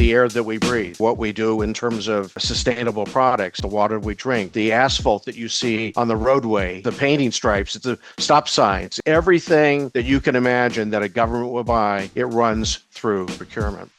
the air that we breathe, what we do in terms of sustainable products, the water we drink, the asphalt that you see on the roadway, the painting stripes, the stop signs, everything that you can imagine that a government will buy, it runs through procurement.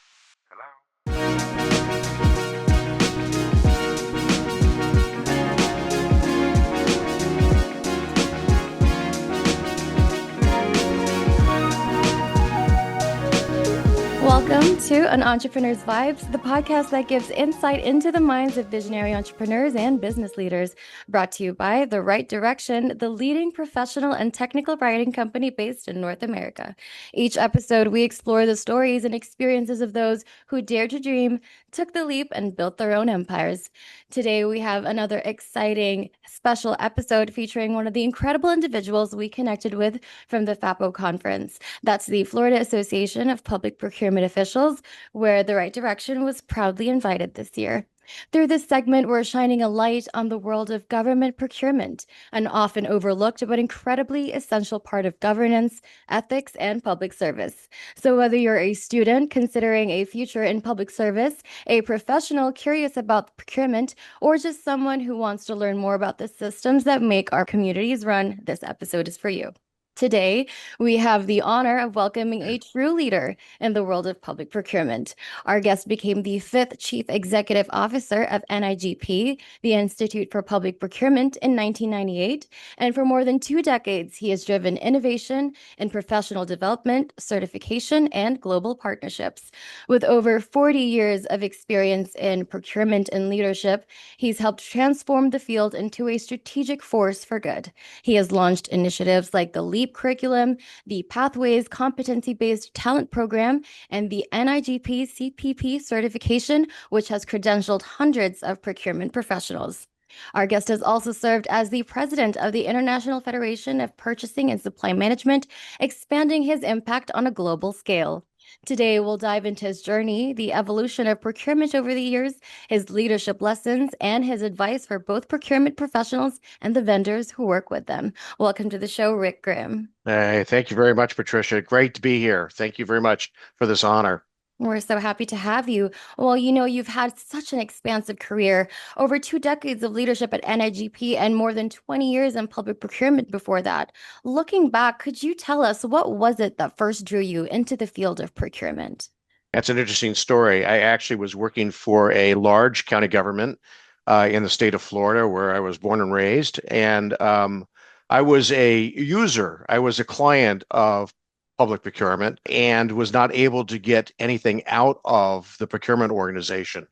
Welcome to An Entrepreneur's Vibes, the podcast that gives insight into the minds of visionary entrepreneurs and business leaders. Brought to you by The Right Direction, the leading professional and technical writing company based in North America. Each episode, we explore the stories and experiences of those who dared to dream, took the leap, and built their own empires. Today, we have another exciting special episode featuring one of the incredible individuals we connected with from the FAPO conference. That's the Florida Association of Public Procurement Officials, where The Right Direction was proudly invited this year. Through this segment, we're shining a light on the world of government procurement, an often overlooked but incredibly essential part of governance, ethics, and public service. So whether you're a student considering a future in public service, a professional curious about procurement, or just someone who wants to learn more about the systems that make our communities run, this episode is for you. Today, we have the honor of welcoming a true leader in the world of public procurement. Our guest became the 5th Chief Executive Officer of NIGP, the Institute for Public Procurement, in 1998, and for more than 2 decades, he has driven innovation in professional development, certification, and global partnerships. With over 40 years of experience in procurement and leadership, he's helped transform the field into a strategic force for good. He has launched initiatives like the LEAP curriculum, the Pathways competency-based talent program, and the NIGP-CPP certification, which has credentialed hundreds of procurement professionals. Our guest has also served as the president of the International Federation of Purchasing and Supply Management, expanding his impact on a global scale. Today, we'll dive into his journey, the evolution of procurement over the years, his leadership lessons, and his advice for both procurement professionals and the vendors who work with them. Welcome to the show, Rick Grimm. Hey, thank you very much, Patricia. Great to be here. Thank you very much for this honor. We're so happy to have you. Well, you've had such an expansive career, over 2 decades of leadership at NIGP and more than 20 years in public procurement before that. Looking back, could you tell us what was it that first drew you into the field of procurement? That's an interesting story. I actually was working for a large county government in the state of Florida, where I was born and raised. And I was a user. I was a client of public procurement and was not able to get anything out of the procurement organization.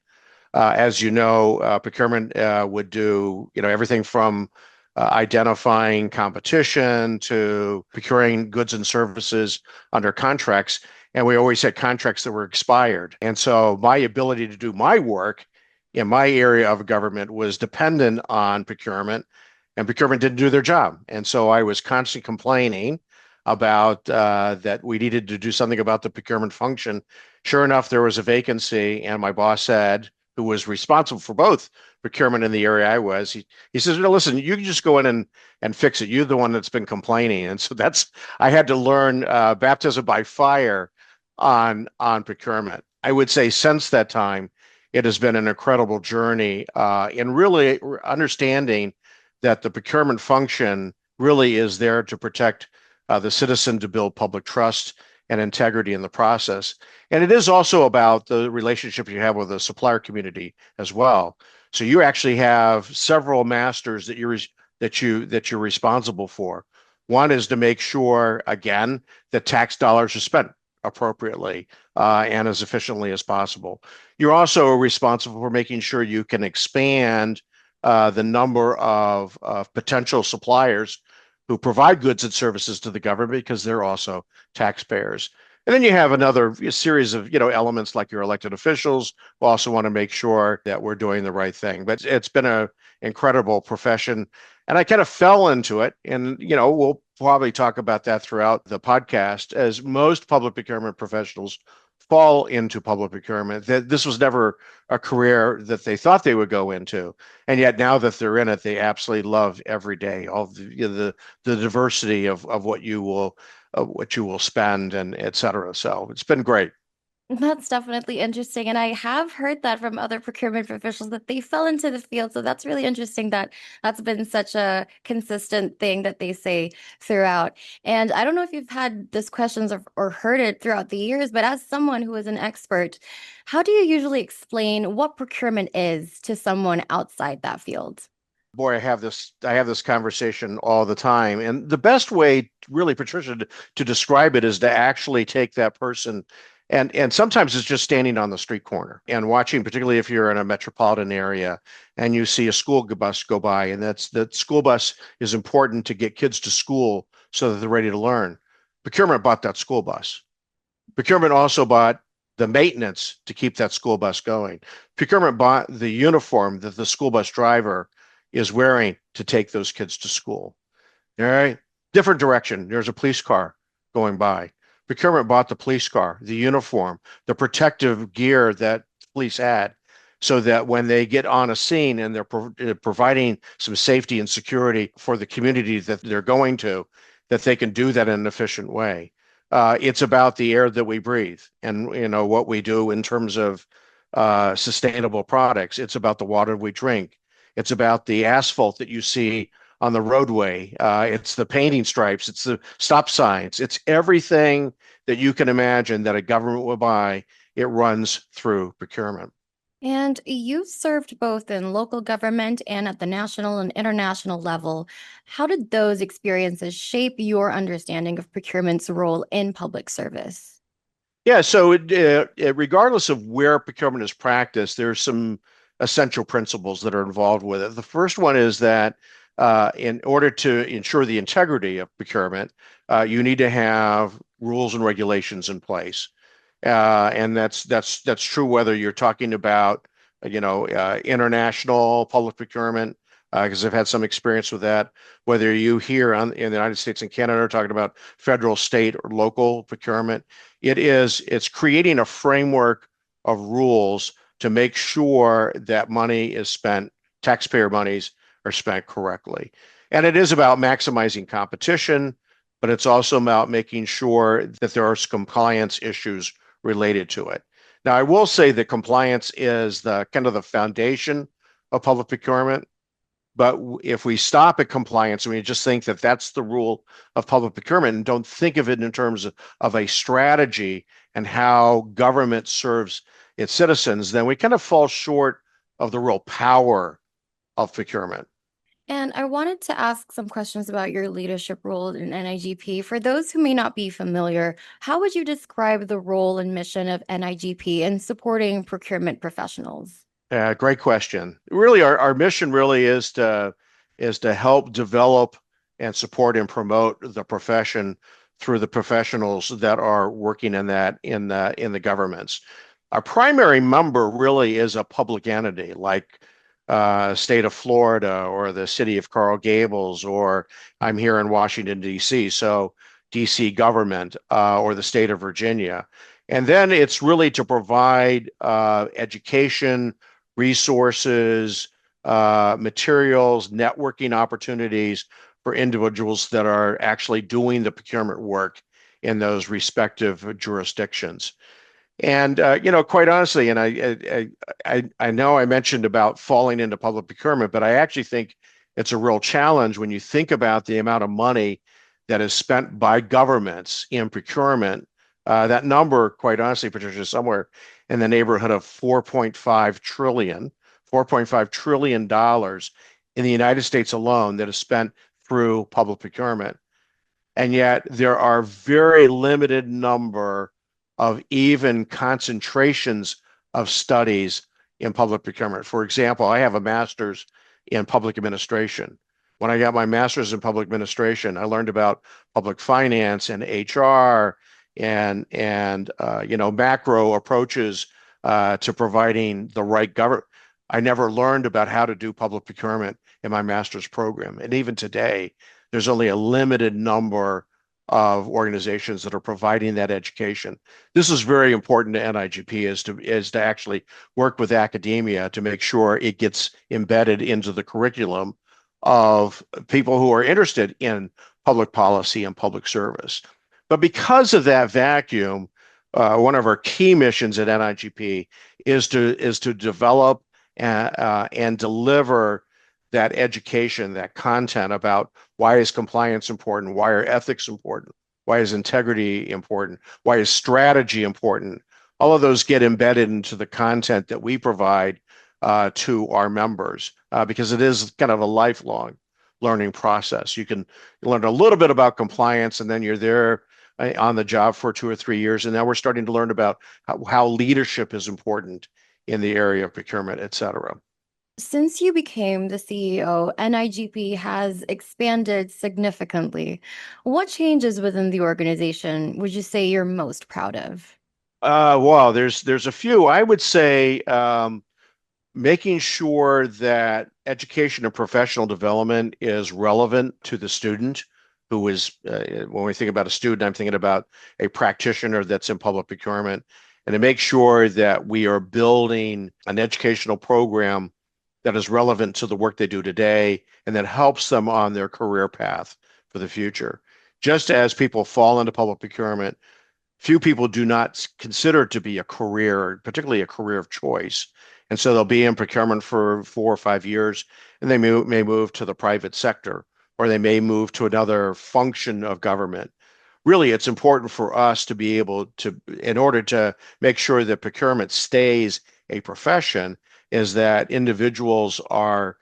As you know, procurement would do everything from identifying competition to procuring goods and services under contracts. And we always had contracts that were expired. And so my ability to do my work in my area of government was dependent on procurement, and procurement didn't do their job. And so I was constantly complaining about that we needed to do something about the procurement function. Sure enough, there was a vacancy, and my boss said, who was responsible for both procurement in the area I was, he says, no, listen, you can just go in and fix it. You're the one that's been complaining. And so I had to learn baptism by fire on procurement. I would say since that time, it has been an incredible journey in really understanding that the procurement function really is there to protect the citizen, to build public trust and integrity in the process. And it is also about the relationship you have with the supplier community as well. So you actually have several masters that you're responsible for. One is to make sure, again, that tax dollars are spent appropriately and as efficiently as possible. You're also responsible for making sure you can expand the number of potential suppliers who provide goods and services to the government, because they're also taxpayers. And then you have another series of elements like your elected officials who also want to make sure that we're doing the right thing. But it's been an incredible profession, and I kind of fell into it. And we'll probably talk about that throughout the podcast, as most public procurement professionals fall into public procurement. This was never a career that they thought they would go into, and yet now that they're in it, they absolutely love every day, all the diversity of what you will spend, and et cetera. So it's been great. That's definitely interesting. And I have heard that from other procurement officials that they fell into the field. So that's really interesting that that's been such a consistent thing that they say throughout. And I don't know if you've had this questions or heard it throughout the years, but as someone who is an expert, how do you usually explain what procurement is to someone outside that field? Boy, I have this conversation all the time. And the best way, really, Patricia, to describe it is to actually take that person and sometimes it's just standing on the street corner and watching, particularly if you're in a metropolitan area and you see a school bus go by, and that school bus is important to get kids to school so that they're ready to learn. Procurement bought that school bus. Procurement also bought the maintenance to keep that school bus going. Procurement bought the uniform that the school bus driver is wearing to take those kids to school. All right. Different direction. There's a police car going by. Procurement bought the police car, the uniform, the protective gear that police had, so that when they get on a scene and they're providing some safety and security for the community that they're going to, that they can do that in an efficient way. It's about the air that we breathe and what we do in terms of sustainable products. It's about the water we drink. It's about the asphalt that you see on the roadway. It's the painting stripes. It's the stop signs. It's everything that you can imagine that a government will buy. It runs through procurement. And you served both in local government and at the national and international level. How did those experiences shape your understanding of procurement's role in public service? Yeah, so regardless of where procurement is practiced, there's some essential principles that are involved with it. The first one is that in order to ensure the integrity of procurement, you need to have rules and regulations in place. And that's true whether you're talking about international public procurement, because I've had some experience with that. Whether you here in the United States and Canada are talking about federal, state, or local procurement, it's creating a framework of rules to make sure that money is spent, taxpayer monies are spent correctly. And it is about maximizing competition, but it's also about making sure that there are compliance issues related to it. Now, I will say that compliance is the kind of the foundation of public procurement. But if we stop at compliance and we just think that that's the rule of public procurement and don't think of it in terms of a strategy and how government serves its citizens, then we kind of fall short of the real power of procurement. And I wanted to ask some questions about your leadership role in NIGP. For those who may not be familiar, how would you describe the role and mission of NIGP in supporting procurement professionals? Great question. Really, our mission really is to help develop and support and promote the profession through the professionals that are working in that in the governments. Our primary member really is a public entity like state of Florida or the city of Coral Gables, or I'm here in Washington, D.C., so D.C. government or the state of Virginia. And then it's really to provide education, resources, materials, networking opportunities for individuals that are actually doing the procurement work in those respective jurisdictions. And quite honestly, and I know I mentioned about falling into public procurement, but I actually think it's a real challenge when you think about the amount of money that is spent by governments in procurement. That number, quite honestly, Patricia, is somewhere in the neighborhood of 4.5 trillion dollars in the United States alone that is spent through public procurement. And yet there are very limited number of even concentrations of studies in public procurement. For example, I have a master's in public administration. When I got my master's in public administration, I learned about public finance and HR and macro approaches to providing the right government. I never learned about how to do public procurement in my master's program. And even today, there's only a limited number of organizations that are providing that education. This is very important to NIGP is to actually work with academia to make sure it gets embedded into the curriculum of people who are interested in public policy and public service. But because of that vacuum, one of our key missions at NIGP is to develop and deliver that education, that content about why is compliance important, why are ethics important, why is integrity important, why is strategy important. All of those get embedded into the content that we provide to our members because it is kind of a lifelong learning process. You can learn a little bit about compliance, and then you're there on the job for 2 or 3 years. And now we're starting to learn about how leadership is important in the area of procurement, et cetera. Since you became the CEO, NIGP has expanded significantly. What changes within the organization would you say you're most proud of? Well, there's a few. I would say making sure that education and professional development is relevant to the student who is, when we think about a student, I'm thinking about a practitioner that's in public procurement, and to make sure that we are building an educational program that is relevant to the work they do today and that helps them on their career path for the future. Just as people fall into public procurement, few people do not consider it to be a career, particularly a career of choice. And so they'll be in procurement for 4 or 5 years, and they may move to the private sector, or they may move to another function of government. Really, it's important for us to be able to, in order to make sure that procurement stays a profession, is that individuals are,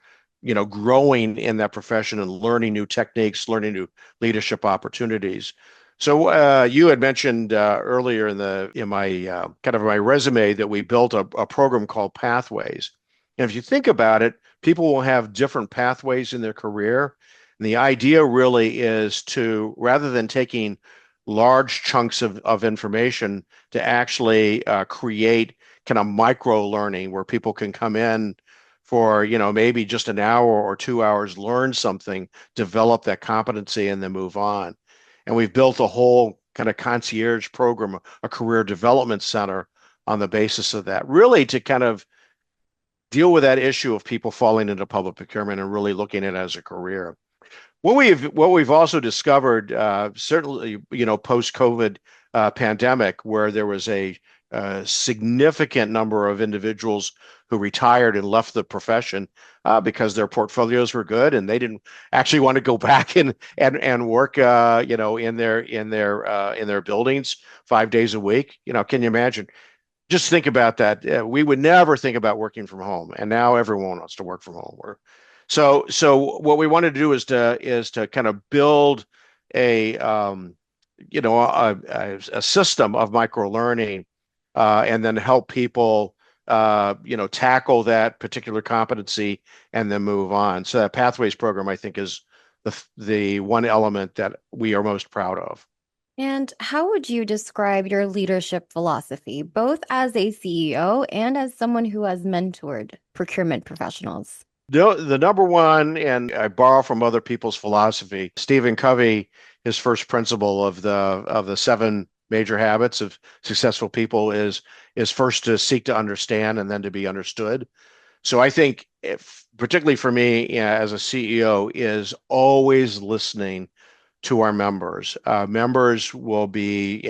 growing in that profession and learning new techniques, learning new leadership opportunities. So you had mentioned earlier in my kind of my resume that we built a program called Pathways. And if you think about it, people will have different pathways in their career. And the idea really is to, rather than taking large chunks of information, to actually create kind of micro learning where people can come in for, maybe just an hour or 2 hours, learn something, develop that competency, and then move on. And we've built a whole kind of concierge program, a career development center on the basis of that, really to kind of deal with that issue of people falling into public procurement and really looking at it as a career. What we've also discovered, certainly, post-COVID pandemic, where there was a significant number of individuals who retired and left the profession because their portfolios were good and they didn't actually want to go back and work, in their buildings 5 days a week. Can you imagine? Just think about that. We would never think about working from home, and now everyone wants to work from home. So what we wanted to do is to kind of build a a system of micro learning, and then help people tackle that particular competency and then move on. So that Pathways program, I think, is the one element that we are most proud of. And how would you describe your leadership philosophy, both as a CEO and as someone who has mentored procurement professionals? The number one, and I borrow from other people's philosophy, Stephen Covey, his first principle of the 7 major habits of successful people is first to seek to understand and then to be understood. So I think, particularly for me, as a CEO, is always listening to our members. Members will be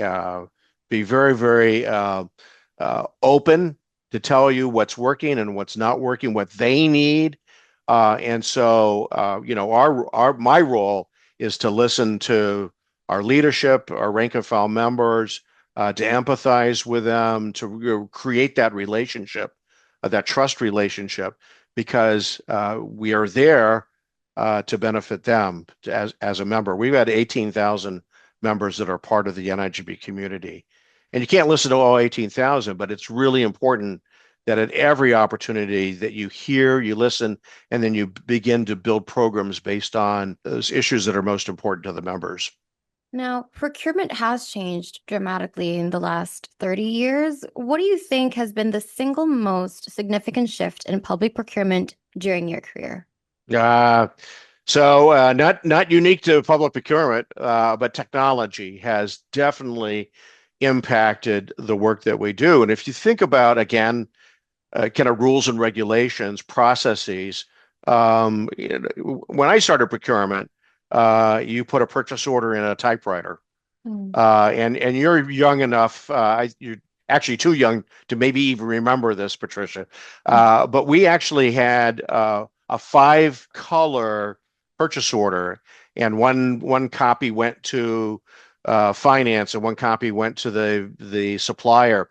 very, very open to tell you what's working and what's not working, what they need. And so, my role is to listen to our leadership, our rank and file members, to empathize with them, to create that relationship, that trust relationship, because we are there to benefit them as a member. We've had 18,000 members that are part of the NIGP community. And you can't listen to all 18,000, but it's really important that at every opportunity that you hear, you listen, and then you begin to build programs based on those issues that are most important to the members. Now, procurement has changed dramatically in the last 30 years. What do you think has been the single most significant shift in public procurement during your career? Not unique to public procurement, but technology has definitely impacted the work that we do. And if you think about, again, kind of rules and regulations, processes, when I started procurement, you put a purchase order in a typewriter Mm. And you're young enough. You're actually too young to maybe even remember this, Patricia. But we actually had a five-color purchase order, and one copy went to finance, and one copy went to the supplier.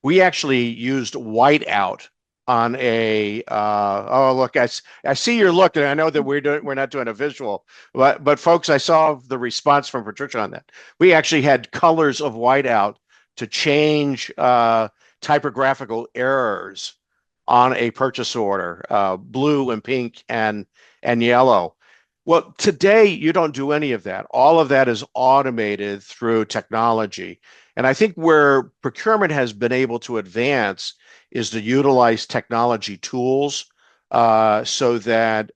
We actually used whiteout on a oh look, I see your look, and I know that we're not doing a visual, but folks, I saw the response from Patricia on that. We actually had colors of whiteout to change typographical errors on a purchase order, blue and pink and yellow. Well, today you don't do any of that. All of that is automated through technology. And I think where procurement has been able to advance is to utilize technology tools so that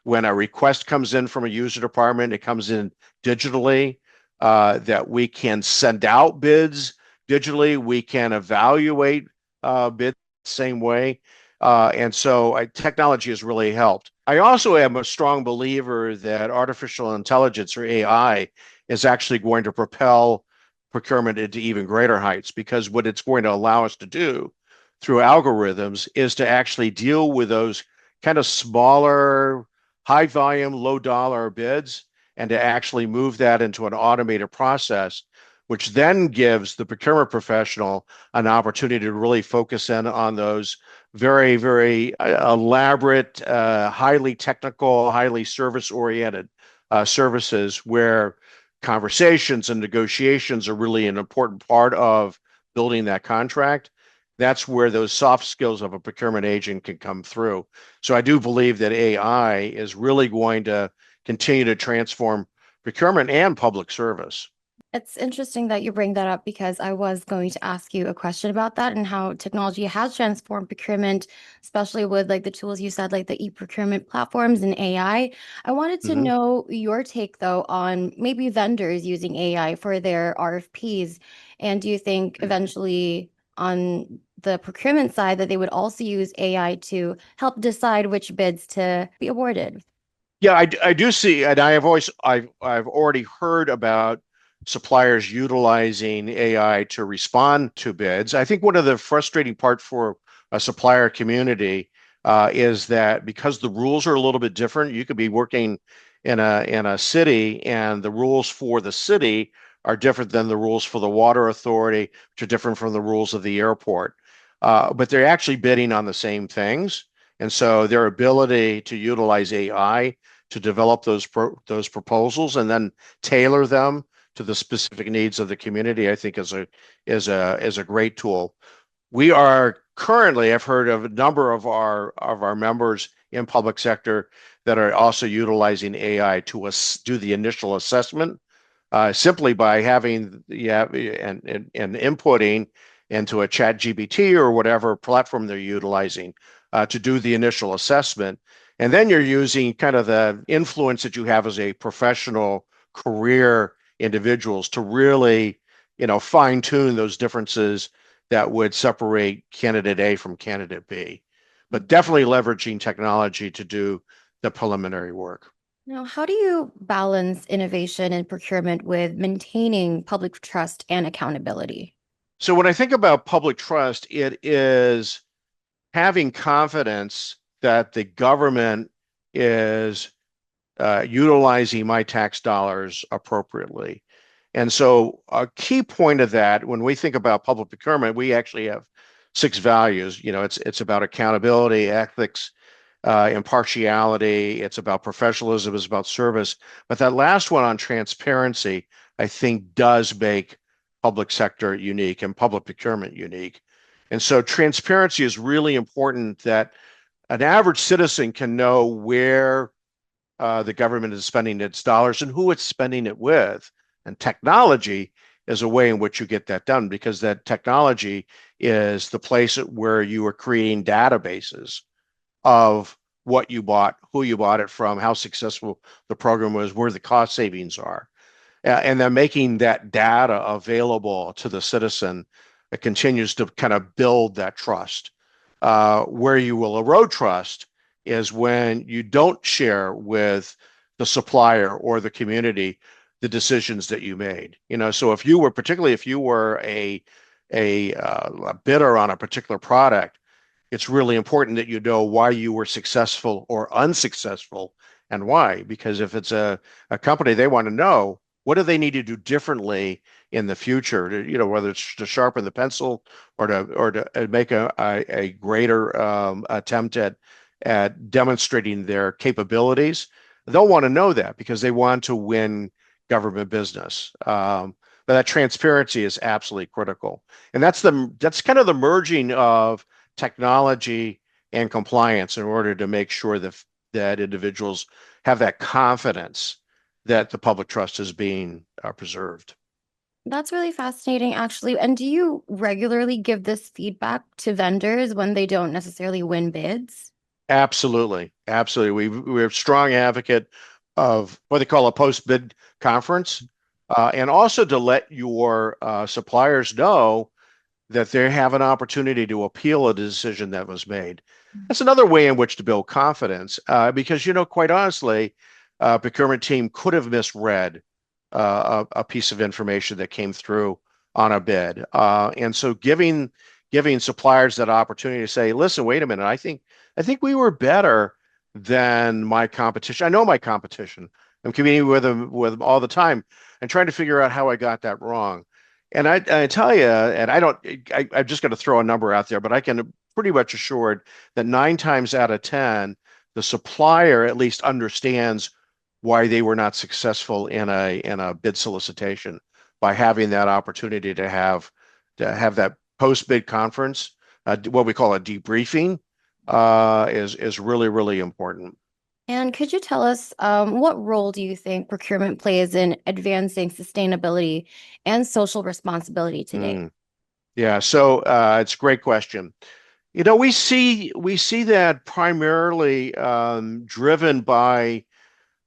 when a request comes in from a user department, it comes in digitally, that we can send out bids digitally, we can evaluate bids the same way. And so technology has really helped. I also am a strong believer that artificial intelligence or AI is actually going to propel procurement into even greater heights, because what it's going to allow us to do through algorithms is to actually deal with those kind of smaller, high volume, low dollar bids, and to actually move that into an automated process, which then gives the procurement professional an opportunity to really focus in on those very, very elaborate, highly technical, highly service oriented services where conversations and negotiations are really an important part of building that contract. That's where those soft skills of a procurement agent can come through. So I do believe that AI is really going to continue to transform procurement and public service. It's interesting that you bring that up because I was going to ask you a question about that and how technology has transformed procurement, especially with like the tools you said, like the e-procurement platforms and AI. I wanted to Mhm. know your take though on maybe vendors using AI for their RFPs. And do you think eventually on the procurement side that they would also use AI to help decide which bids to be awarded? Yeah, I do see, and I've already heard about suppliers utilizing AI to respond to bids. I think one of the frustrating part for a supplier community is that because the rules are a little bit different, you could be working in a city, and the rules for the city are different than the rules for the water authority, which are different from the rules of the airport. But they're actually bidding on the same things. And so their ability to utilize AI to develop those proposals and then tailor them to the specific needs of the community, I think is a great tool. We are currently, I've heard of a number of our members in public sector that are also utilizing AI to do the initial assessment, simply by having and inputting into a chat GPT or whatever platform they're utilizing to do the initial assessment. And then you're using kind of the influence that you have as a professional career individuals to really, fine tune those differences that would separate candidate A from candidate B. But definitely leveraging technology to do the preliminary work. Now, how do you balance innovation and procurement with maintaining public trust and accountability? So when I think about public trust, it is having confidence that the government is utilizing my tax dollars appropriately. And so a key point of that, when we think about public procurement, we actually have six values. It's about accountability, ethics, impartiality. It's about professionalism. It's about service. But that last one on transparency, I think, does make public sector unique and public procurement unique. And so transparency is really important, that an average citizen can know where the government is spending its dollars and who it's spending it with. And technology is a way in which you get that done, because that technology is the place where you are creating databases of what you bought, who you bought it from, how successful the program was, where the cost savings are. And then making that data available to the citizen, it continues to kind of build that trust. Where you will erode trust is when you don't share with the supplier or the community the decisions that you made. So if you were, particularly if you were a bidder on a particular product, it's really important that you know why you were successful or unsuccessful and why. Because if it's a company, they want to know what do they need to do differently in the future to, whether it's to sharpen the pencil or to make a greater attempt at demonstrating their capabilities. They'll want to know that because they want to win government business. But that transparency is absolutely critical. And that's kind of the merging of technology and compliance in order to make sure that individuals have that confidence that the public trust is being preserved. That's really fascinating, actually. And do you regularly give this feedback to vendors when they don't necessarily win bids? Absolutely. Absolutely. We're a strong advocate of what they call a post-bid conference, and also to let your suppliers know that they have an opportunity to appeal a decision that was made. That's another way in which to build confidence, because, quite honestly, procurement team could have misread a piece of information that came through on a bid. And so giving suppliers that opportunity to say, listen, wait a minute, I think we were better than my competition. I know my competition. I'm competing with them all the time and trying to figure out how I got that wrong. And I tell you, and I'm just going to throw a number out there, but I can pretty much assured that 9 times out of 10, the supplier at least understands why they were not successful in a bid solicitation by having that opportunity to have that post bid conference, what we call a debriefing, is really, really important. And could you tell us what role do you think procurement plays in advancing sustainability and social responsibility today? Yeah, so it's a great question. We see that primarily driven by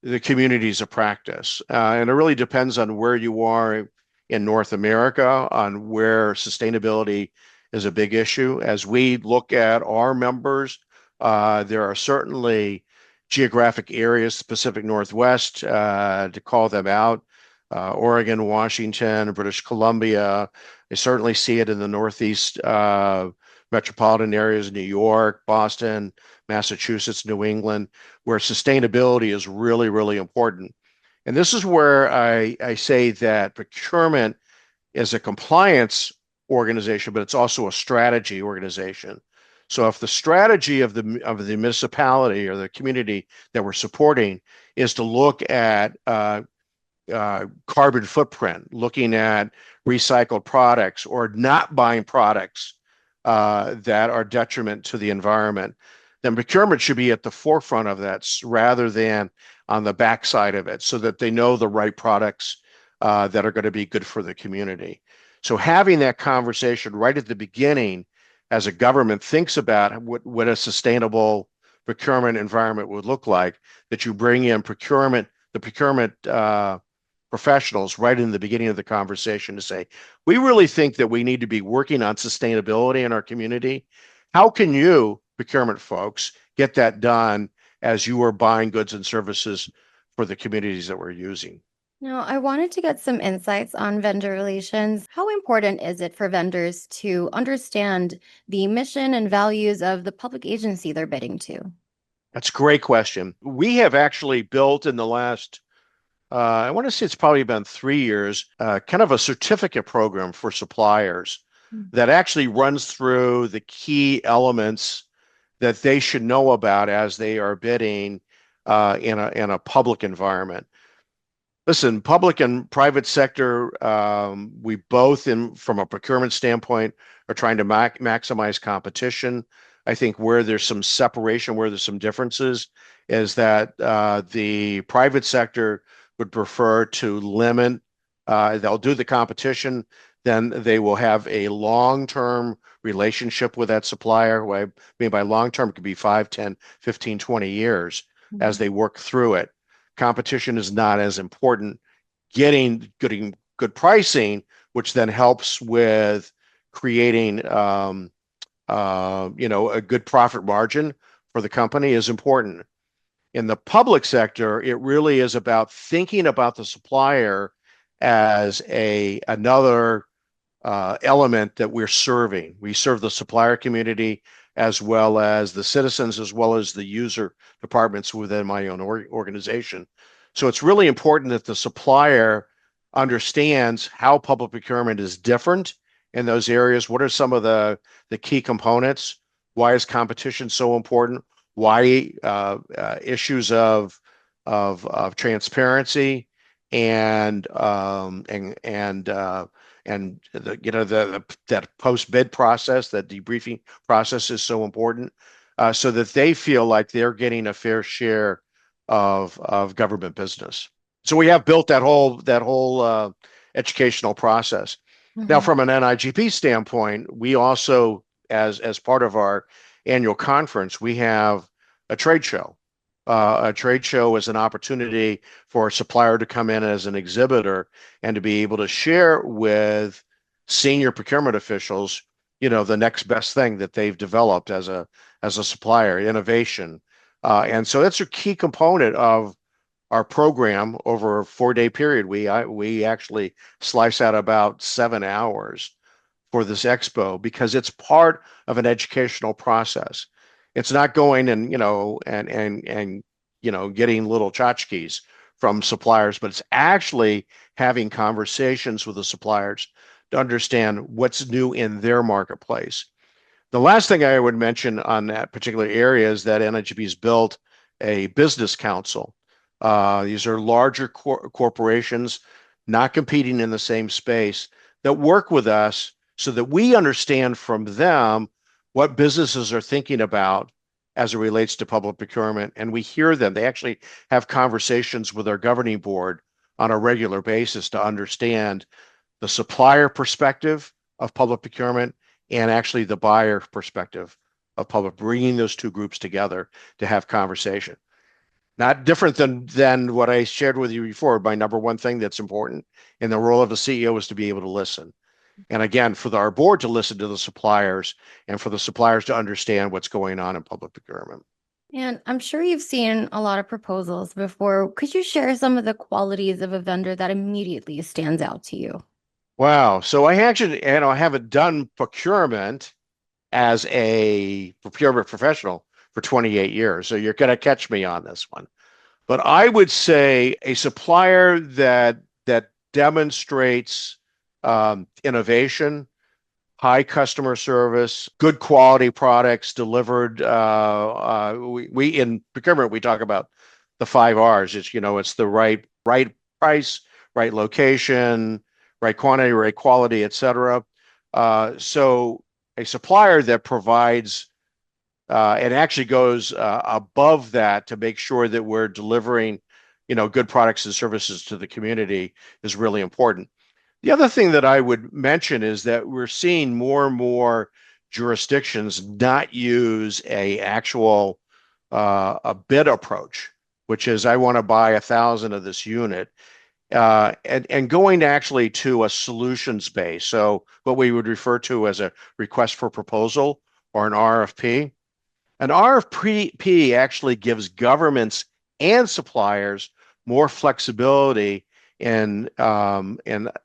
the communities of practice. And it really depends on where you are in North America, on where sustainability is a big issue. As we look at our members, there are certainly geographic areas, Pacific Northwest, to call them out, Oregon, Washington, British Columbia. I certainly see it in the Northeast metropolitan areas, New York, Boston, Massachusetts, New England, where sustainability is really, really important. And this is where I say that procurement is a compliance organization, but it's also a strategy organization. So if the strategy of the municipality or the community that we're supporting is to look at carbon footprint, looking at recycled products or not buying products that are detriment to the environment, then procurement should be at the forefront of that rather than on the backside of it so that they know the right products that are going to be good for the community. So having that conversation right at the beginning as a government thinks about what a sustainable procurement environment would look like, that you bring in the procurement professionals right in the beginning of the conversation to say, we really think that we need to be working on sustainability in our community. How can you, procurement folks, get that done as you are buying goods and services for the communities that we're using? Now, I wanted to get some insights on vendor relations. How important is it for vendors to understand the mission and values of the public agency they're bidding to? That's a great question. We have actually built in the last I want to say it's probably been 3 years, kind of a certificate program for suppliers that actually runs through the key elements that they should know about as they are bidding in a public environment. Listen, public and private sector, we both, from a procurement standpoint, are trying to maximize competition. I think where there's some separation, where there's some differences, is that the private sector would prefer to limit, they'll do the competition, then they will have a long-term relationship with that supplier. What I mean by long-term, it could be 5, 10, 15, 20 years as they work through it. Competition is not as important. Getting good pricing, which then helps with creating a good profit margin for the company, is important. In the public sector, it really is about thinking about the supplier as another element that we're serving. We serve the supplier community as well as the citizens, as well as the user departments within my own organization. So it's really important that the supplier understands how public procurement is different in those areas. What are some of the key components? Why is competition so important? Why issues of transparency and that post bid process, that debriefing process is so important, so that they feel like they're getting a fair share of government business. So we have built that whole educational process. Now, from an NIGP standpoint, we also, as part of our annual conference, we have a trade show. A trade show is an opportunity for a supplier to come in as an exhibitor and to be able to share with senior procurement officials, the next best thing that they've developed as a supplier, innovation. And so that's a key component of our program over a 4-day period. We actually slice out about 7 hours for this expo because it's part of an educational process. It's not going and getting little tchotchkes from suppliers, but it's actually having conversations with the suppliers to understand what's new in their marketplace. The last thing I would mention on that particular area is that NIGP has built a business council. These are larger corporations not competing in the same space that work with us so that we understand from them what businesses are thinking about as it relates to public procurement, and we hear them. They actually have conversations with our governing board on a regular basis to understand the supplier perspective of public procurement and actually the buyer perspective of public, bringing those two groups together to have conversation. Not different than what I shared with you before. My number one thing that's important in the role of a CEO is to be able to listen. And again, for our board to listen to the suppliers and for the suppliers to understand what's going on in public procurement. And I'm sure you've seen a lot of proposals before. Could you share some of the qualities of a vendor that immediately stands out to you? Wow. So I actually, I haven't done procurement as a procurement professional for 28 years. So you're going to catch me on this one. But I would say a supplier that demonstrates innovation, high customer service, good quality products delivered. We in procurement, we talk about the 5 R's. It's the right price, right location, right quantity, right quality, et cetera. So a supplier that provides and actually goes above that to make sure that we're delivering, good products and services to the community is really important. The other thing that I would mention is that we're seeing more and more jurisdictions not use a bid approach, which is I want to buy 1,000 of this unit, and going actually to a solutions base. So what we would refer to as a request for proposal or an RFP. An RFP actually gives governments and suppliers more flexibility in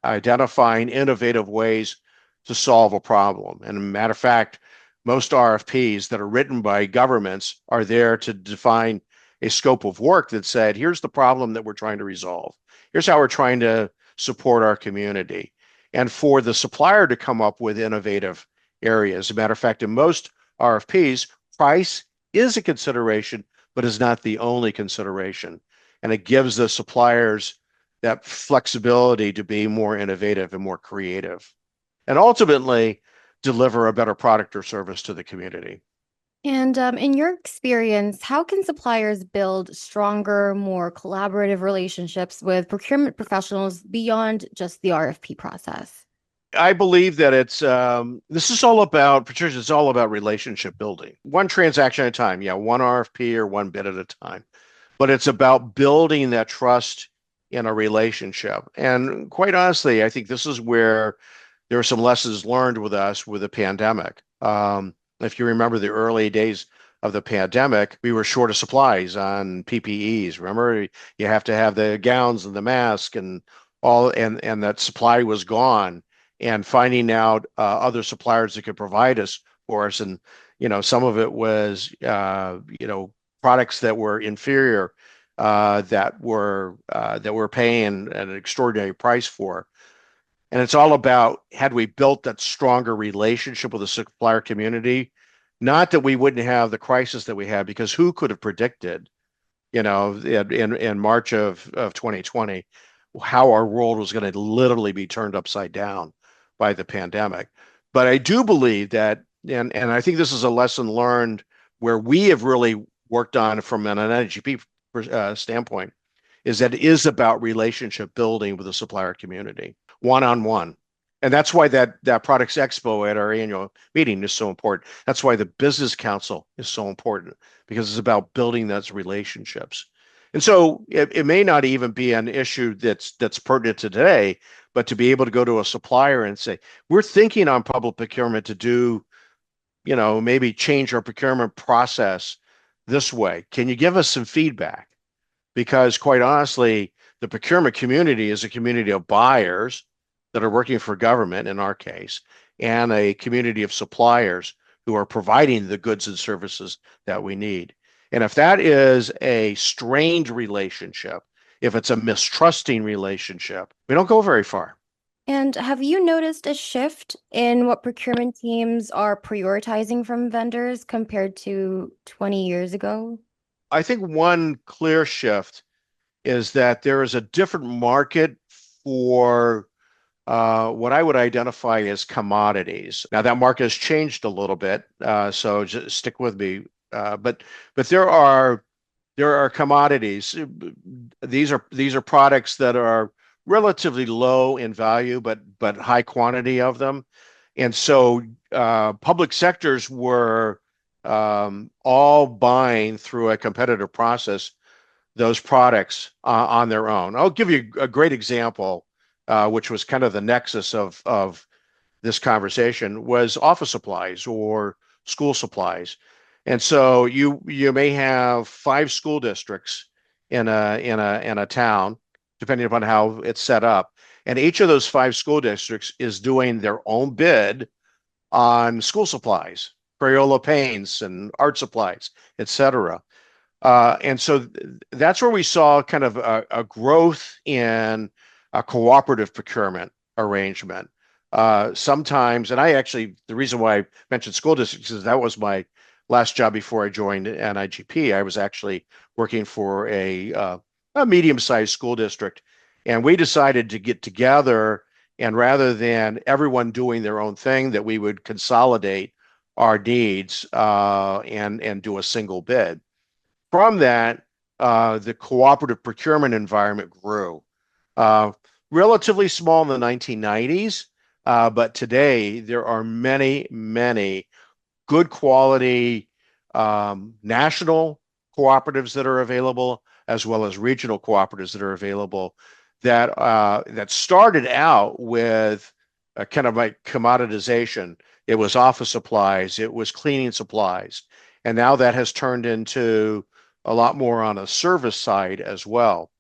identifying innovative ways to solve a problem. And a matter of fact, most RFPs that are written by governments are there to define a scope of work that said, here's the problem that we're trying to resolve. Here's how we're trying to support our community. And for the supplier to come up with innovative areas. As a matter of fact, in most RFPs, price is a consideration, but is not the only consideration. And it gives the suppliers that flexibility to be more innovative and more creative, and ultimately deliver a better product or service to the community. And in your experience, how can suppliers build stronger, more collaborative relationships with procurement professionals beyond just the RFP process? I believe that this is all about, Patricia, it's all about relationship building. One transaction at a time. Yeah, one RFP or one bid at a time. But it's about building that trust in a relationship. And quite honestly, I think this is where there are some lessons learned with us with the pandemic. If you remember the early days of the pandemic, we were short of supplies on PPEs. Remember, you have to have the gowns and the mask and all, and that supply was gone. And finding out other suppliers that could provide us for us, and some of it was products that were inferior, that we're paying an extraordinary price for. And it's all about, had we built that stronger relationship with the supplier community, not that we wouldn't have the crisis that we had, because who could have predicted, in March of 2020, how our world was going to literally be turned upside down by the pandemic. But I do believe that, and I think this is a lesson learned where we have really worked on from an NIGP standpoint, is that it is about relationship building with the supplier community, one-on-one. And that's why that Products Expo at our annual meeting is so important. That's why the Business Council is so important, because it's about building those relationships. And so it may not even be an issue that's pertinent to today, but to be able to go to a supplier and say, we're thinking on public procurement to do, maybe change our procurement process this way. Can you give us some feedback? Because quite honestly, the procurement community is a community of buyers that are working for government, in our case, and a community of suppliers who are providing the goods and services that we need. And if that is a strained relationship, if it's a mistrusting relationship, we don't go very far. And have you noticed a shift in what procurement teams are prioritizing from vendors compared to 20 years ago? I think one clear shift is that there is a different market for what I would identify as commodities. Now that market has changed a little bit, so just stick with me. But there are commodities. These are products that are relatively low in value, but high quantity of them. And so public sectors were all buying through a competitive process those products on their own. I'll give you a great example, which was kind of the nexus of this conversation, was office supplies or school supplies. And so you may have 5 school districts in a town, depending upon how it's set up, and each of those 5 school districts is doing their own bid on school supplies, Crayola paints and art supplies, etc. And so that's where we saw kind of a growth in a cooperative procurement arrangement. Sometimes, and the reason why I mentioned school districts is that was my last job before I joined NIGP. I was actually working for a medium-sized school district, and we decided to get together, and rather than everyone doing their own thing, that we would consolidate our needs and do a single bid. From that, the cooperative procurement environment grew. Relatively small in the 1990s, but today there are many, many good quality national cooperatives that are available, as well as regional cooperatives that are available, that started out with a kind of like commoditization. It was office supplies, it was cleaning supplies, and now that has turned into a lot more on a service side as well.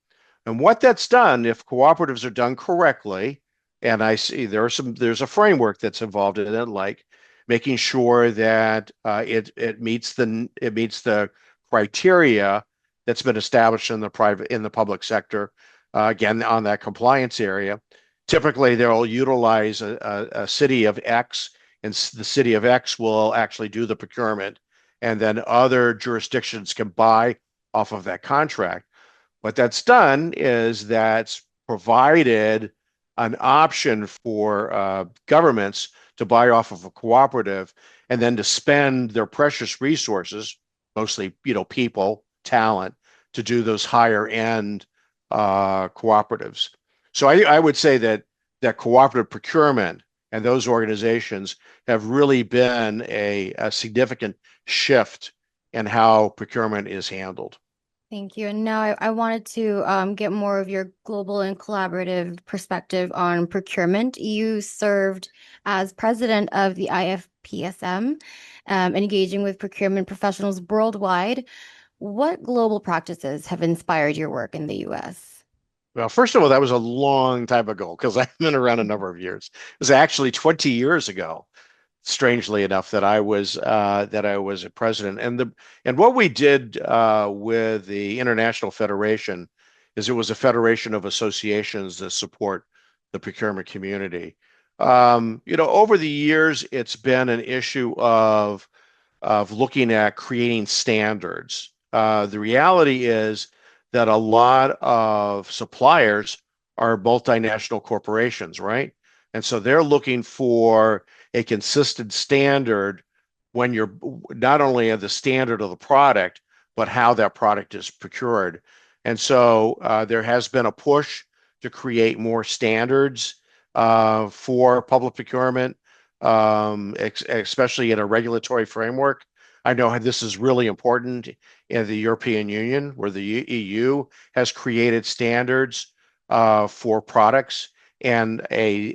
And what that's done, if cooperatives are done correctly, and I see there's a framework that's involved in it, like making sure that it meets the criteria that's been established in the public sector. Again, on that compliance area, typically they'll utilize a city of X, and the city of X will actually do the procurement, and then other jurisdictions can buy off of that contract. What that's done is that's provided an option for governments to buy off of a cooperative, and then to spend their precious resources, mostly people, talent, to do those higher end cooperatives. So I would say that cooperative procurement and those organizations have really been a significant shift in how procurement is handled. Thank you. And now I wanted to get more of your global and collaborative perspective on procurement. You served as president of the IFPSM, engaging with procurement professionals worldwide. What global practices have inspired your work in the US? Well, first of all, that was a long time ago because I've been around a number of years. It was actually 20 years ago, strangely enough, that I was a president. And what we did with the International Federation is it was a federation of associations that support the procurement community. Over the years, it's been an issue of looking at creating standards. The reality is that a lot of suppliers are multinational corporations, right? And so they're looking for a consistent standard when you're not only at the standard of the product, but how that product is procured. And so there has been a push to create more standards for public procurement, especially in a regulatory framework. I know this is really important in the European Union, where the EU has created standards for products and a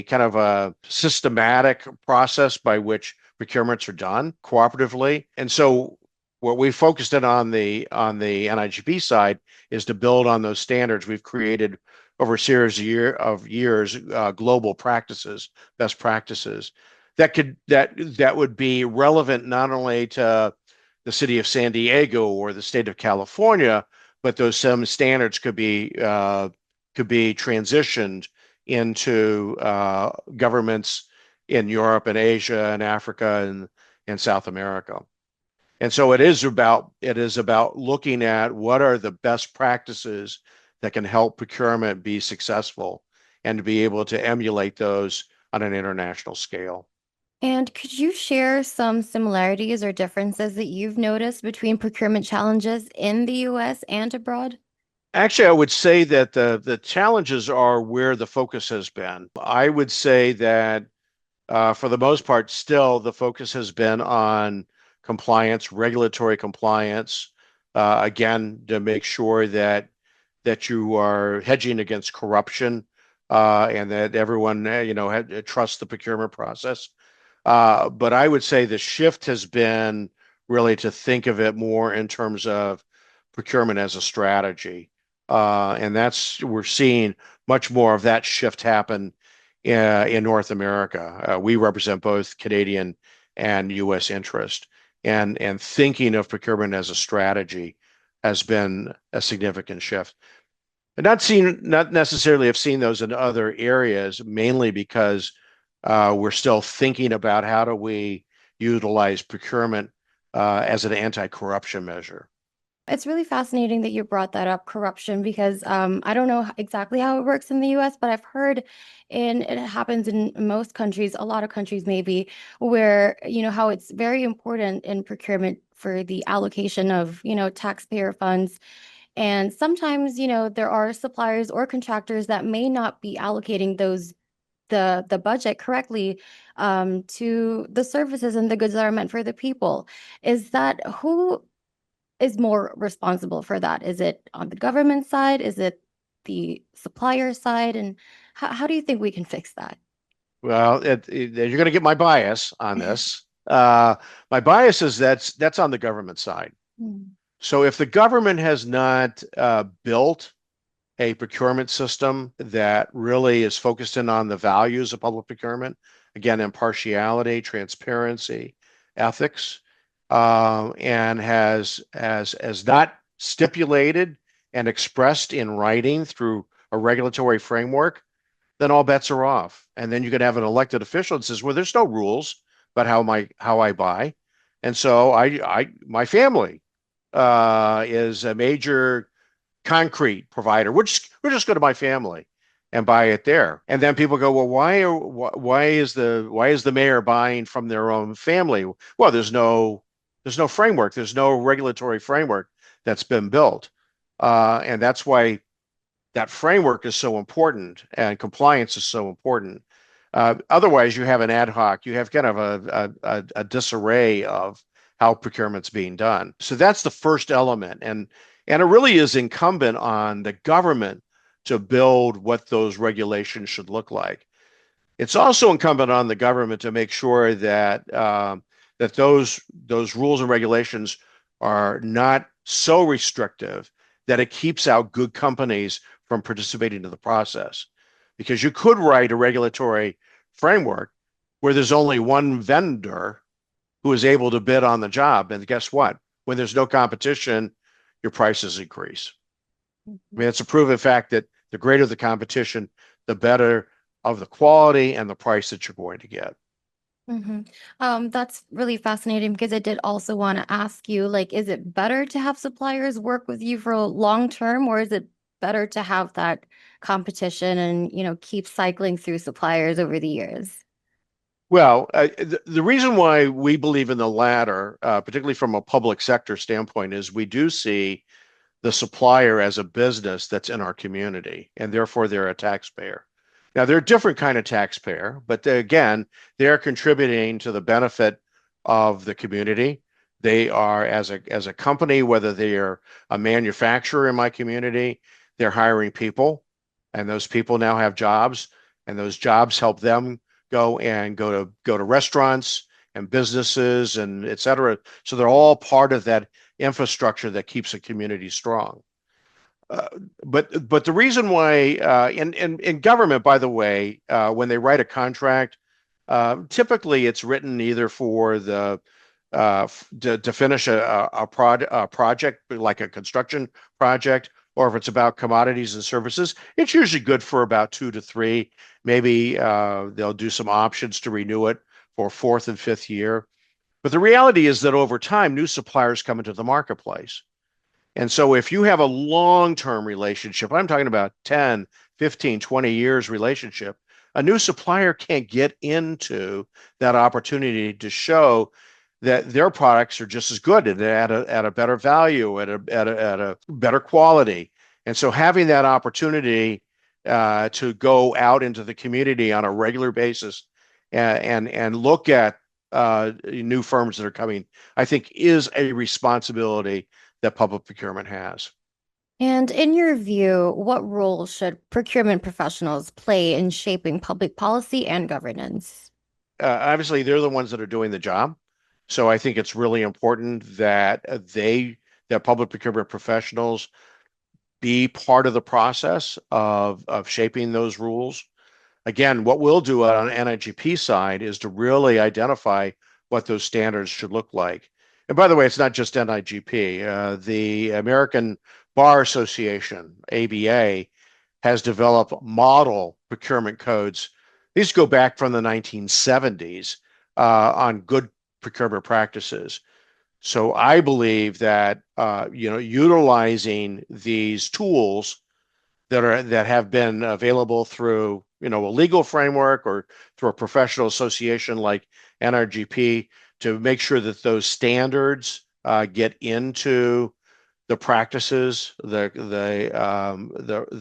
kind of a systematic process by which procurements are done cooperatively. And so what we focused in on the NIGP side is to build on those standards. We've created over a series of years global practices, best practices that would be relevant not only to the city of San Diego or the state of California, but those same standards could be transitioned into governments in Europe and Asia and Africa and South America. And so it is about looking at what are the best practices that can help procurement be successful and to be able to emulate those on an international scale. And could you share some similarities or differences that you've noticed between procurement challenges in the US and abroad? Actually, I would say that the challenges are where the focus has been. I would say that for the most part, still the focus has been on compliance, regulatory compliance, again, to make sure that you are hedging against corruption and that everyone trusts the procurement process. But I would say the shift has been really to think of it more in terms of procurement as a strategy. And we're seeing much more of that shift happen in North America. We represent both Canadian and U.S. interest, and thinking of procurement as a strategy has been a significant shift. And not necessarily have seen those in other areas, mainly because we're still thinking about how do we utilize procurement as an anti-corruption measure. It's really fascinating that you brought that up, corruption, because I don't know exactly how it works in the US, but I've heard it happens in most countries, a lot of countries maybe, where, how it's very important in procurement for the allocation of, taxpayer funds. And sometimes, there are suppliers or contractors that may not be allocating the budget correctly to the services and the goods that are meant for the people. Who is more responsible for that? Is it on the government side? Is it the supplier side? And how do you think we can fix that? Well, you're going to get my bias on this. My bias is that's on the government side. Mm. So if the government has not built a procurement system that really is focused in on the values of public procurement, again, impartiality, transparency, ethics, and has not stipulated and expressed in writing through a regulatory framework, then all bets are off. And then you could have an elected official that says, "Well, there's no rules about how I buy," and so my family is a major concrete provider. We're just go to my family and buy it there. And then people go, well, why is the mayor buying from their own family? Well, there's no framework. There's no regulatory framework that's been built. And that's why that framework is so important and compliance is so important. Otherwise, you have an ad hoc, you have kind of a disarray of how procurement's being done. So that's the first element. And it really is incumbent on the government to build what those regulations should look like. It's also incumbent on the government to make sure that that those rules and regulations are not so restrictive that it keeps out good companies from participating in the process. Because you could write a regulatory framework where there's only one vendor who is able to bid on the job. And guess what? When there's no competition, your prices increase. I mean, it's a proven fact that the greater the competition, the better of the quality and the price that you're going to get. That's really fascinating because I did also want to ask you, like, is it better to have suppliers work with you for long term, or is it better to have that competition and, keep cycling through suppliers over the years? Well, the reason why we believe in the latter, particularly from a public sector standpoint, is we do see the supplier as a business that's in our community, and therefore they're a taxpayer. Now, they're a different kind of taxpayer, but again, they're contributing to the benefit of the community. They are, as a company, whether they are a manufacturer in my community, they're hiring people, and those people now have jobs, and those jobs help them go to restaurants and businesses and et cetera. So they're all part of that infrastructure that keeps a community strong. But the reason why in government, by the way, when they write a contract, typically it's written either for the to finish a project like a construction project, or if it's about commodities and services, it's usually good for about 2 to 3. Maybe they'll do some options to renew it for 4th and 5th year. But the reality is that over time, new suppliers come into the marketplace. And so if you have a long-term relationship, I'm talking about 10, 15, 20 years relationship, a new supplier can't get into that opportunity to show that their products are just as good and at a better value, at a better quality. And so having that opportunity to go out into the community on a regular basis and look at new firms that are coming, I think is a responsibility that public procurement has. And in your view, what role should procurement professionals play in shaping public policy and governance? Obviously, they're the ones that are doing the job. So I think it's really important that that public procurement professionals be part of the process of shaping those rules. Again, what we'll do on an NIGP side is to really identify what those standards should look like. And by the way, it's not just NIGP. The American Bar Association, ABA, has developed model procurement codes. These go back from the 1970s on good procurement practices. So I believe that utilizing these tools that have been available through a legal framework or through a professional association like NRGP to make sure that those standards get into the practices, the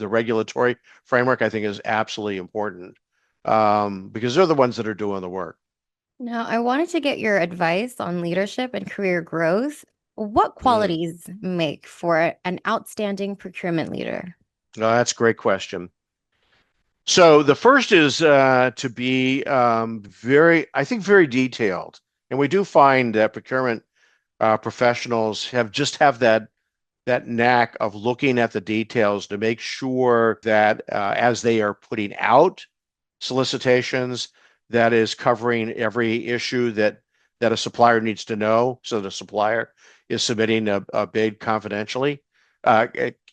regulatory framework, I think is absolutely important because they're the ones that are doing the work. Now, I wanted to get your advice on leadership and career growth. What qualities make for an outstanding procurement leader? No, that's a great question. So the first is to be very detailed. And we do find that procurement professionals have that knack of looking at the details to make sure that as they are putting out solicitations, that is covering every issue that a supplier needs to know. So the supplier is submitting a bid confidentially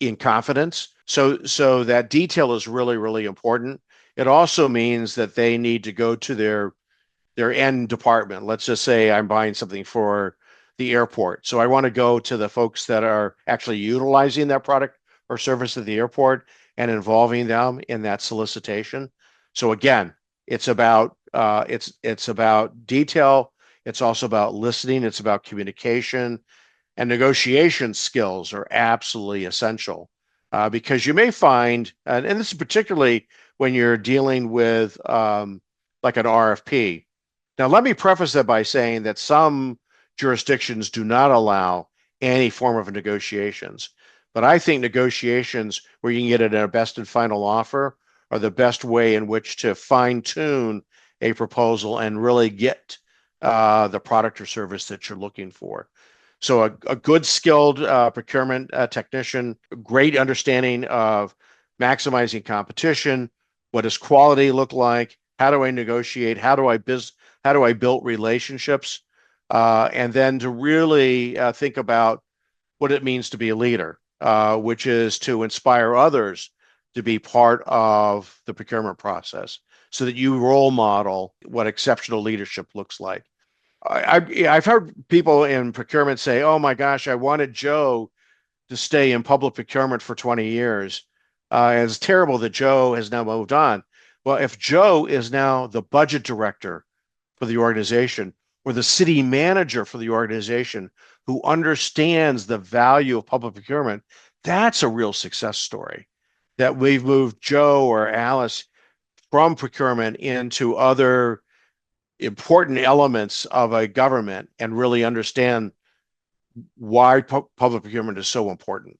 in confidence. So that detail is really, really important. It also means that they need to go to their end department. Let's just say I'm buying something for the airport. So I want to go to the folks that are actually utilizing that product or service at the airport and involving them in that solicitation. So again, it's about detail. It's also about listening. It's about communication, and negotiation skills are absolutely essential because you may find, and this is particularly when you're dealing with like an RFP. Now, let me preface that by saying that some jurisdictions do not allow any form of negotiations. But I think negotiations where you can get it at a best and final offer are the best way in which to fine tune a proposal and really get the product or service that you're looking for. So a good skilled procurement technician, great understanding of maximizing competition. What does quality look like? How do I negotiate? How do I build relationships? And then to really think about what it means to be a leader, which is to inspire others to be part of the procurement process so that you role model what exceptional leadership looks like. I've heard people in procurement say, oh my gosh, I wanted Joe to stay in public procurement for 20 years. It's terrible that Joe has now moved on. Well, if Joe is now the budget director for the organization or the city manager for the organization who understands the value of public procurement, that's a real success story. That we've moved Joe or Alice from procurement into other important elements of a government and really understand why public procurement is so important.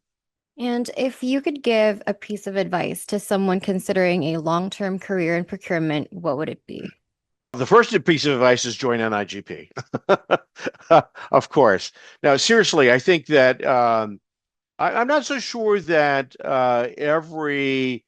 And if you could give a piece of advice to someone considering a long-term career in procurement, what would it be? The first piece of advice is join NIGP, of course. Now, seriously, I think that I'm not so sure that every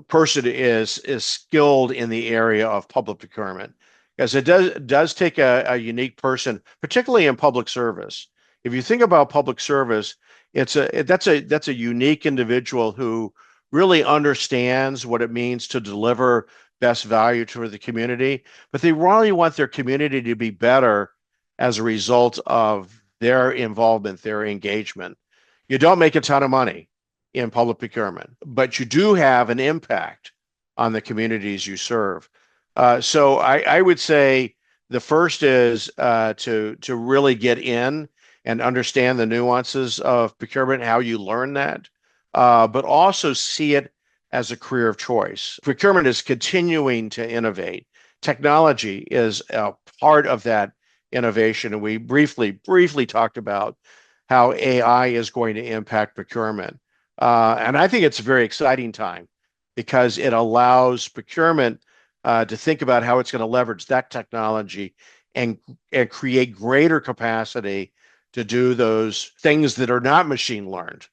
person is skilled in the area of public procurement, because it does take a unique person, particularly in public service. If you think about public service, that's a unique individual who really understands what it means to deliver best value to the community, but they really want their community to be better as a result of their involvement, their engagement. You don't make a ton of money in public procurement, but you do have an impact on the communities you serve. So I would say the first is to really get in and understand the nuances of procurement, how you learn that, but also see it as a career of choice. Procurement is continuing to innovate. Technology is a part of that innovation, and we briefly talked about how AI is going to impact procurement. And I think it's a very exciting time because it allows procurement to think about how it's going to leverage that technology and create greater capacity to do those things that are not machine learned,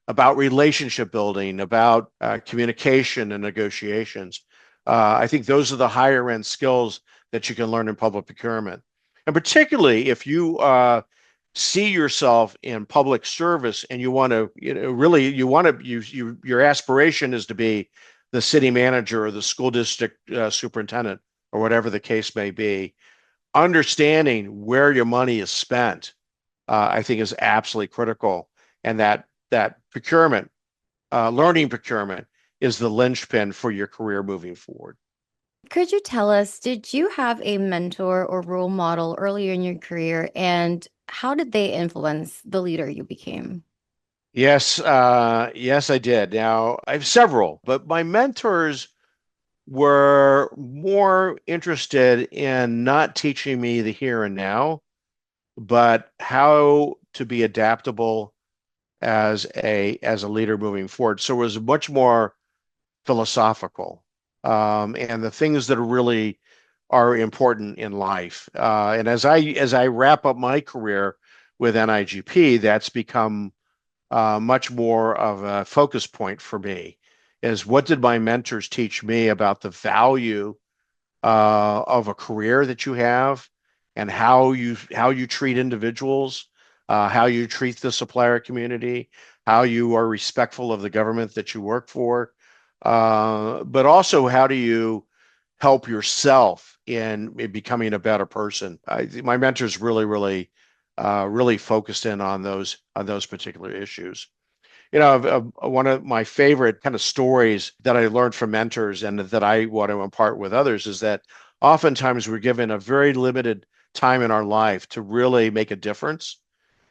about relationship building, about communication and negotiations. I think those are the higher end skills that you can learn in public procurement. And particularly if you see yourself in public service and you want to, your aspiration is to be the city manager or the school district superintendent or whatever the case may be, understanding where your money is spent, I think is absolutely critical. And that procurement, learning procurement is the linchpin for your career moving forward. Could you tell us, did you have a mentor or role model earlier in your career, and how did they influence the leader you became? Yes, yes, I did. Now, I have several, but my mentors were more interested in not teaching me the here and now, but how to be adaptable as a leader moving forward. So it was much more philosophical, and the things that really are important in life. And as I wrap up my career with NIGP, that's become much more of a focus point for me. Is what did my mentors teach me about the value of a career that you have, and how you treat individuals, how you treat the supplier community, how you are respectful of the government that you work for, but also how do you help yourself in becoming a better person. My mentors really focused in on those particular issues. One of my favorite kind of stories that I learned from mentors and that I want to impart with others is that oftentimes we're given a very limited time in our life to really make a difference.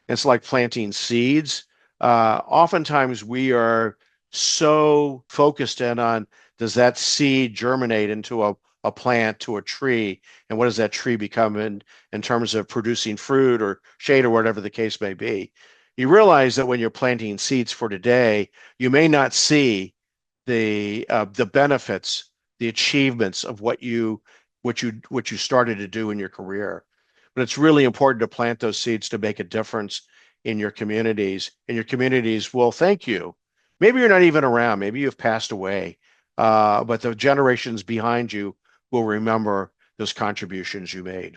It's like planting seeds. Oftentimes we are so focused in on, does that seed germinate into a a plant to a tree, and what does that tree become in terms of producing fruit or shade or whatever the case may be. You realize that when you're planting seeds for today, you may not see the benefits, the achievements of what you started to do in your career. But it's really important to plant those seeds to make a difference in your communities, and your communities will thank you. Maybe you're not even around, maybe you've passed away, but the generations behind you will remember those contributions you made.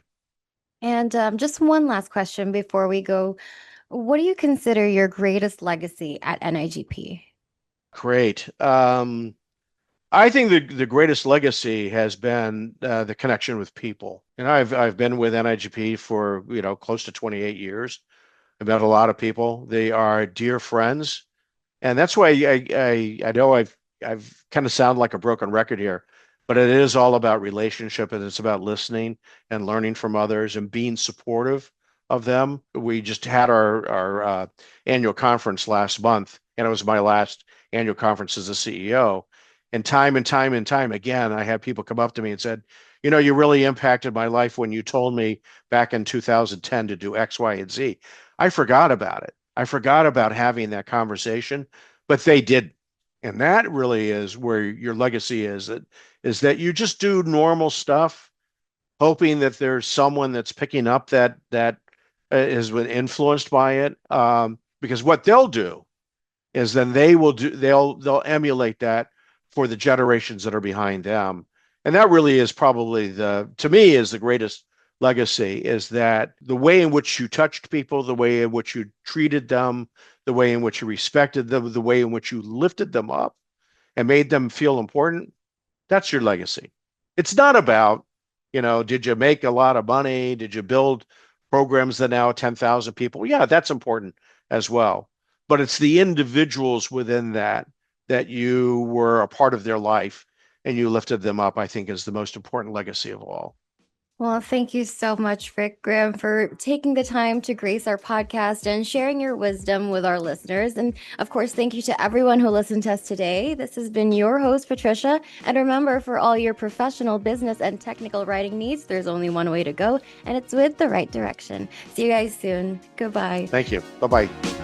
And just one last question before we go. What do you consider your greatest legacy at NIGP? Great. I think the greatest legacy has been the connection with people. And I've been with NIGP for close to 28 years. I've met a lot of people. They are dear friends, and that's why I know I've kind of sound like a broken record here, but it is all about relationship, and it's about listening and learning from others and being supportive of them. We just had our annual conference last month, and it was my last annual conference as a CEO. And time again, I had people come up to me and said, you really impacted my life when you told me back in 2010 to do X, Y, and Z. I forgot about it. I forgot about having that conversation, but they did. And that really is where your legacy is that you just do normal stuff, hoping that there's someone that's picking up that has been influenced by it. Because what they'll do is then they'll emulate that for the generations that are behind them. And that really is probably to me is the greatest legacy, is that the way in which you touched people, the way in which you treated them, the way in which you respected them, the way in which you lifted them up and made them feel important, that's your legacy. It's not about, did you make a lot of money? Did you build programs that now 10,000 people? Yeah, that's important as well. But it's the individuals within that you were a part of their life and you lifted them up, I think is the most important legacy of all. Well, thank you so much, Rick Grimm, for taking the time to grace our podcast and sharing your wisdom with our listeners. And of course, thank you to everyone who listened to us today. This has been your host, Patricia. And remember, for all your professional, business, and technical writing needs, there's only one way to go, and it's with the right direction. See you guys soon. Goodbye. Thank you. Bye-bye.